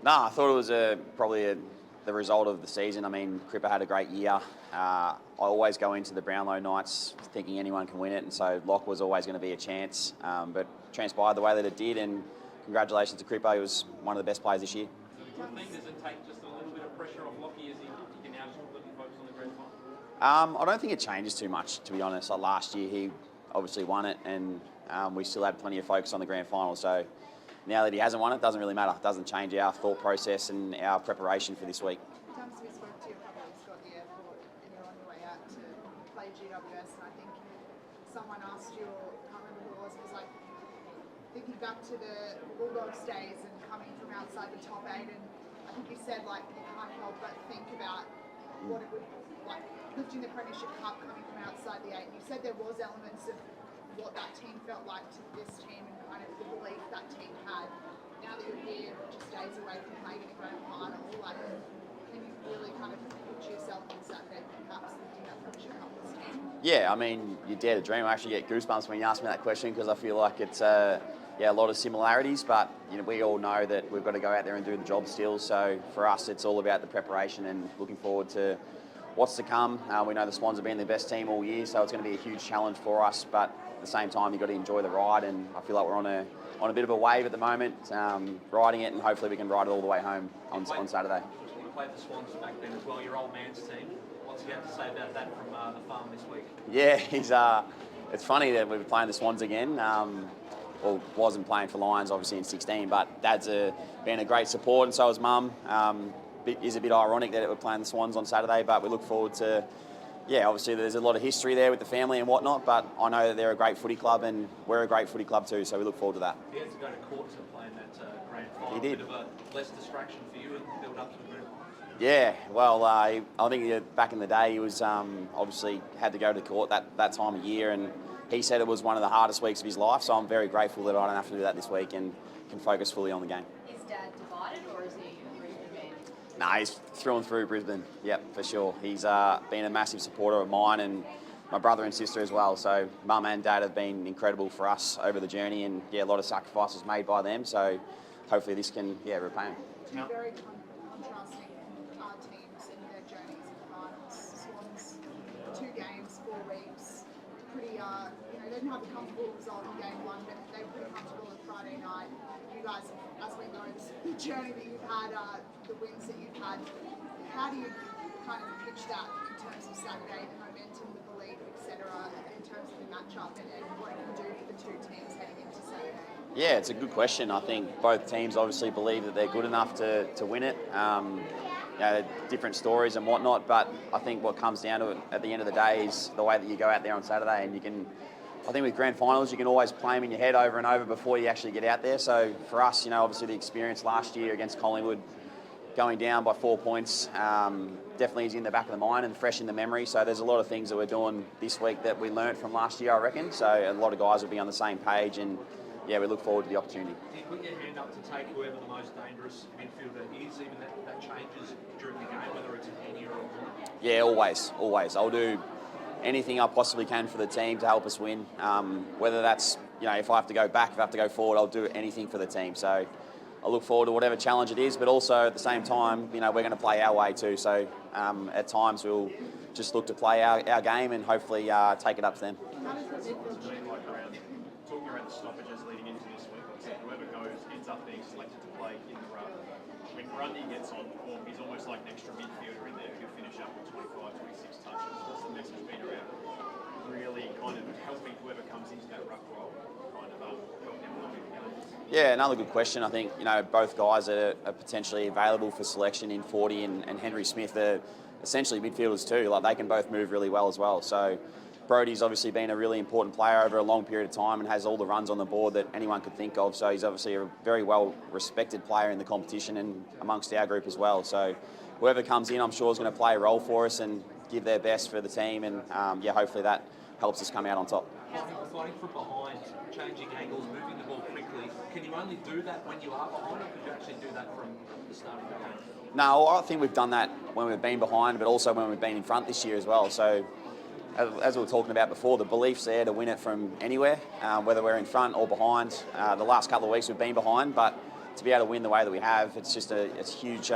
No, I thought it was the result of the season. I mean, Crippa had a great year. I always go into the Brownlow nights thinking anyone can win it, and so Lock was always going to be a chance. But transpired the way that it did, and congratulations to Crippa. He was one of the best players this year. So the good thing, does it take just a little bit of pressure off Lockie as he can now completely focus on the grand final? I don't think it changes too much, to be honest. Like last year, he obviously won it, and we still had plenty of focus on the grand final. So now that he hasn't won it, doesn't really matter. It doesn't change our thought process and our preparation for this week. Sometimes we spoke to you a couple of weeks ago at the airport and you're on your way out to play GWS, and I think someone asked you, or I can't remember who it was like thinking back to the Bulldogs days and coming from outside the top 8, and I think you said like you can't help but think about what it would like lifting the Premiership Cup coming from outside the 8. And you said there was elements of what that team felt like to this team and kind of the belief that team had. Now that you're here, just days away from playing in a grand final, like, can you really kind of picture yourself on Saturday perhaps lifting that Premiership Cup this team? Yeah, I mean, you dare to dream. I actually get goosebumps when you ask me that question because I feel like it's a lot of similarities, but we all know that we've got to go out there and do the job still. So for us, it's all about the preparation and looking forward to what's to come. We know the Swans have been the best team all year, so it's going to be a huge challenge for us. But at the same time, you've got to enjoy the ride, and I feel like we're on a bit of a wave at the moment, riding it, and hopefully we can ride it all the way home on Saturday. You played the Swans back then as well, your old man's team. What's he have to say about that from the farm this week? Yeah, it's funny that we're playing the Swans again. Wasn't playing for Lions obviously in 16, but Dad's been a great support, and so has Mum. Is a bit ironic that we're playing the Swans on Saturday, but we look forward to, obviously there's a lot of history there with the family and whatnot, but I know that they're a great footy club and we're a great footy club too, so we look forward to that. He had to go to court to play in that grand final. He did. A bit of a less distraction for you and build up to the grand final. Yeah, well, I think back in the day he was obviously had to go to court that time of year, and he said it was one of the hardest weeks of his life, so I'm very grateful that I don't have to do that this week and can focus fully on the game. Is Dad divided, or is he a Brisbane man? Nah, he's through and through Brisbane. Yep, for sure. He's been a massive supporter of mine and my brother and sister as well. So Mum and Dad have been incredible for us over the journey, and a lot of sacrifices made by them. So hopefully this can repay them. Two very contrasting teams in their journeys in the finals. Swans, 2 games, 4 weeks. Pretty, they didn't have a comfortable result in game 1, but they were pretty comfortable on Friday night. You guys, as we know, the journey that you've had, the wins that you've had. How do you kind of pitch that in terms of Saturday, the momentum, the belief, etc., in terms of the matchup and what it can do for the 2 teams heading into Saturday? Yeah, it's a good question. I think both teams obviously believe that they're good enough to win it. Different stories and whatnot, but I think what comes down to it at the end of the day is the way that you go out there on Saturday, and I think with grand finals, you can always play them in your head over and over before you actually get out there. So for us, obviously the experience last year against Collingwood, going down by 4 points, definitely is in the back of the mind and fresh in the memory. So there's a lot of things that we're doing this week that we learnt from last year, I reckon. So a lot of guys will be on the same page, and we look forward to the opportunity. Do you put your hand up to take whoever the most dangerous midfielder is, even that changes during the game, whether it's an Annie or a Warner? Yeah, always. I'll do anything I possibly can for the team to help us win. Whether that's, if I have to go back, if I have to go forward, I'll do anything for the team. So I look forward to whatever challenge it is, but also at the same time, we're going to play our way too. So at times we'll just look to play our game and hopefully take it up to them. Talking around the stoppages leading into this week, whoever ends up being selected to play in the ruck. When Grundy gets on form, he's almost like an extra midfielder in there. He'll finish up with 25, 26 touches. What's the message been around really kind of helping whoever comes into that ruck role kind of help them along in the game? Yeah, another good question. I think, both guys are potentially available for selection in 40 and Henry Smith are essentially midfielders too. Like, they can both move really well as well. So Brodie's obviously been a really important player over a long period of time and has all the runs on the board that anyone could think of. So he's obviously a very well-respected player in the competition and amongst our group as well. So whoever comes in, I'm sure is going to play a role for us and give their best for the team. And hopefully that helps us come out on top. Fighting from behind, changing angles, moving the ball quickly. Can you only do that when you are behind, or could you actually do that from the start of the game? No, I think we've done that when we've been behind, but also when we've been in front this year as well. So as we were talking about before, the belief's there to win it from anywhere, whether we're in front or behind. The last couple of weeks we've been behind, but to be able to win the way that we have, it's just it's a huge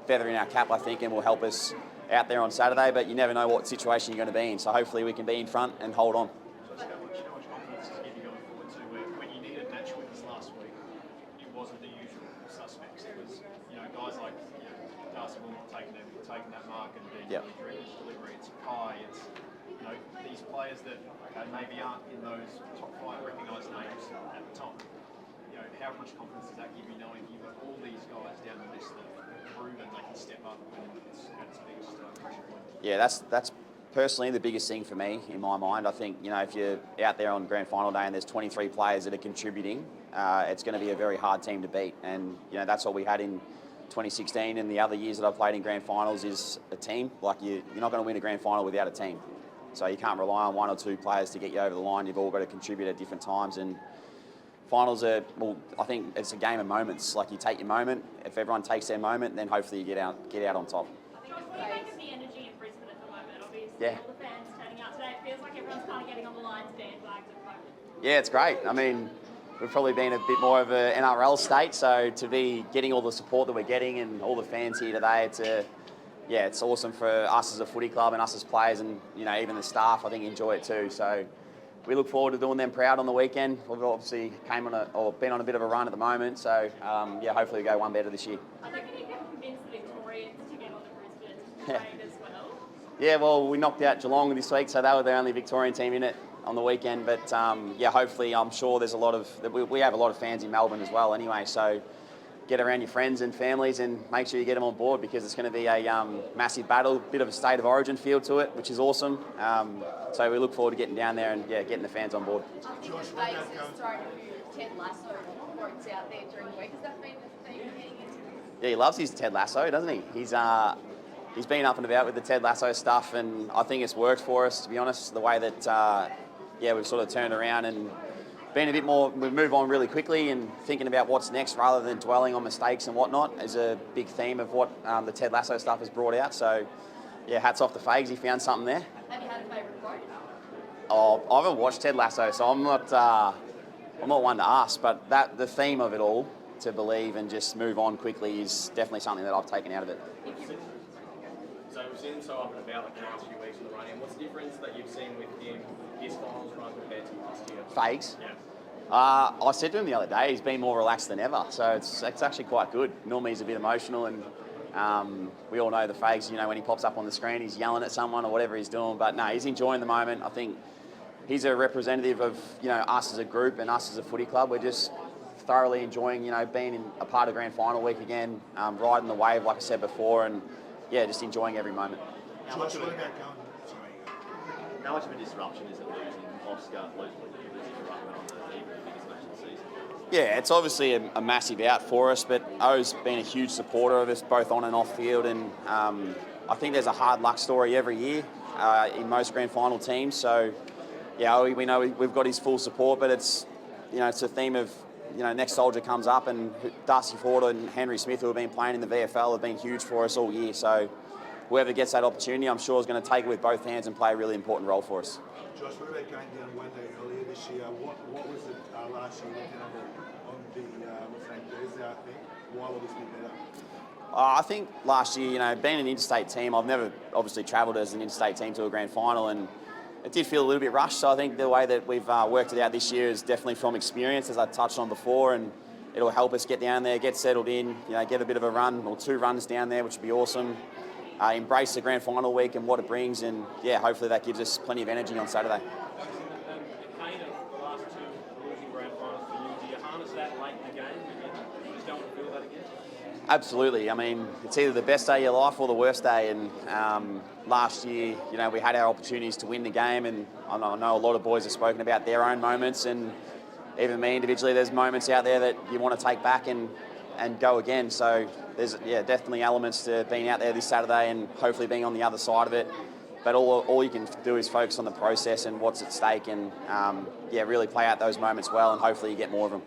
feather in our cap, I think, and will help us out there on Saturday. But you never know what situation you're going to be in, so hopefully we can be in front and hold on. How much confidence does it give you going forward too, where when you needed match winners last week, it wasn't the usual suspects. It was, guys like Darcy Wilmot taking that mark and being really direct with delivery. It's Kai. It's these players that maybe aren't in those top 5 recognised names at the top. How much confidence does that give you knowing you've got all these guys down the list that have proven they can step up when it's at its biggest pressure point? Yeah, that's personally the biggest thing for me in my mind. I think, if you're out there on grand final day and there's 23 players that are contributing, it's going to be a very hard team to beat. And, that's what we had in 2016 and the other years that I've played in grand finals is a team. Like you're not going to win a grand final without a team. So you can't rely on 1 or 2 players to get you over the line. You've all got to contribute at different times. And finals are, I think it's a game of moments. Like you take your moment. If everyone takes their moment, then hopefully you get out on top. Josh, what do you make of the energy in Brisbane at the moment? Obviously, Yeah. all the fans turning out today. It feels like everyone's kind of getting on the Lions bandwagon at the moment. Yeah, it's great. I mean, we've probably been a bit more of an NRL state, so to be getting all the support that we're getting and all the fans here today, it's awesome for us as a footy club and us as players, and even the staff I think enjoy it too. So we look forward to doing them proud on the weekend. We've obviously been on a bit of a run at the moment, so hopefully we go one better this year. I think you can convince the Victorians to get on the Brisbane train as well. Yeah, well, we knocked out Geelong this week, so they were the only Victorian team in it on the weekend. But hopefully, I'm sure there's we have a lot of fans in Melbourne as well. Anyway, so get around your friends and families and make sure you get them on board, because it's going to be a massive battle, bit of a state of origin feel to it, which is awesome. So we look forward to getting down there and getting the fans on board. I think the Fates has thrown a few Ted Lasso quotes out there during the week. Has that been the theme heading into this? Yeah, he loves his Ted Lasso, doesn't he? He's been up and about with the Ted Lasso stuff, and I think it's worked for us, to be honest. The way that we've sort of turned around and been a bit more, we move on really quickly and thinking about what's next rather than dwelling on mistakes and whatnot is a big theme of what the Ted Lasso stuff has brought out. So, hats off to Fags, he found something there. Have you had a favourite quote? Oh, I haven't watched Ted Lasso, so I'm not one to ask, but the theme of it all, to believe and just move on quickly, is definitely something that I've taken out of it. So we've seen him so up and about like the last few weeks in the running. What's the difference that you've seen with him this finals run compared to last year? Fags? Yeah. I said to him the other day, he's been more relaxed than ever, so it's actually quite good. Normally he's a bit emotional, and we all know the Fags, when he pops up on the screen, he's yelling at someone or whatever he's doing, but no, he's enjoying the moment. I think he's a representative of, us as a group and us as a footy club. We're just thoroughly enjoying, being in a part of grand final week again, riding the wave, like I said before, and just enjoying every moment. How much of a disruption is it losing Oscar, losing a ruckman on the eve of the biggest match of the season? Yeah, it's obviously a massive out for us, but O's been a huge supporter of us both on and off field, and I think there's a hard luck story every year in most grand final teams. So, we know we've got his full support, but it's a theme of next soldier comes up, and Darcy Ford and Henry Smith, who have been playing in the VFL, have been huge for us all year. So whoever gets that opportunity, I'm sure is going to take it with both hands and play a really important role for us. Josh, what about going down Wednesday earlier this year? What was it last year on the Thursday, I think? Why will this be better? I think last year, being an interstate team, I've never obviously travelled as an interstate team to a grand final, and it did feel a little bit rushed. So I think the way that we've worked it out this year is definitely from experience, as I touched on before, and it'll help us get down there, get settled in, get a bit of a run or 2 runs down there, which would be awesome. Embrace the grand final week and what it brings, and hopefully that gives us plenty of energy on Saturday. The pain of the last 2 losing grand finals for you, do you harness that late in the game? Do you just don't want to feel that again? Absolutely. I mean, it's either the best day of your life or the worst day. And last year, we had our opportunities to win the game, and I know a lot of boys have spoken about their own moments, and even me individually, there's moments out there that you want to take back and go again. So there's definitely elements to being out there this Saturday and hopefully being on the other side of it. But all you can do is focus on the process and what's at stake, and really play out those moments well, and hopefully you get more of them.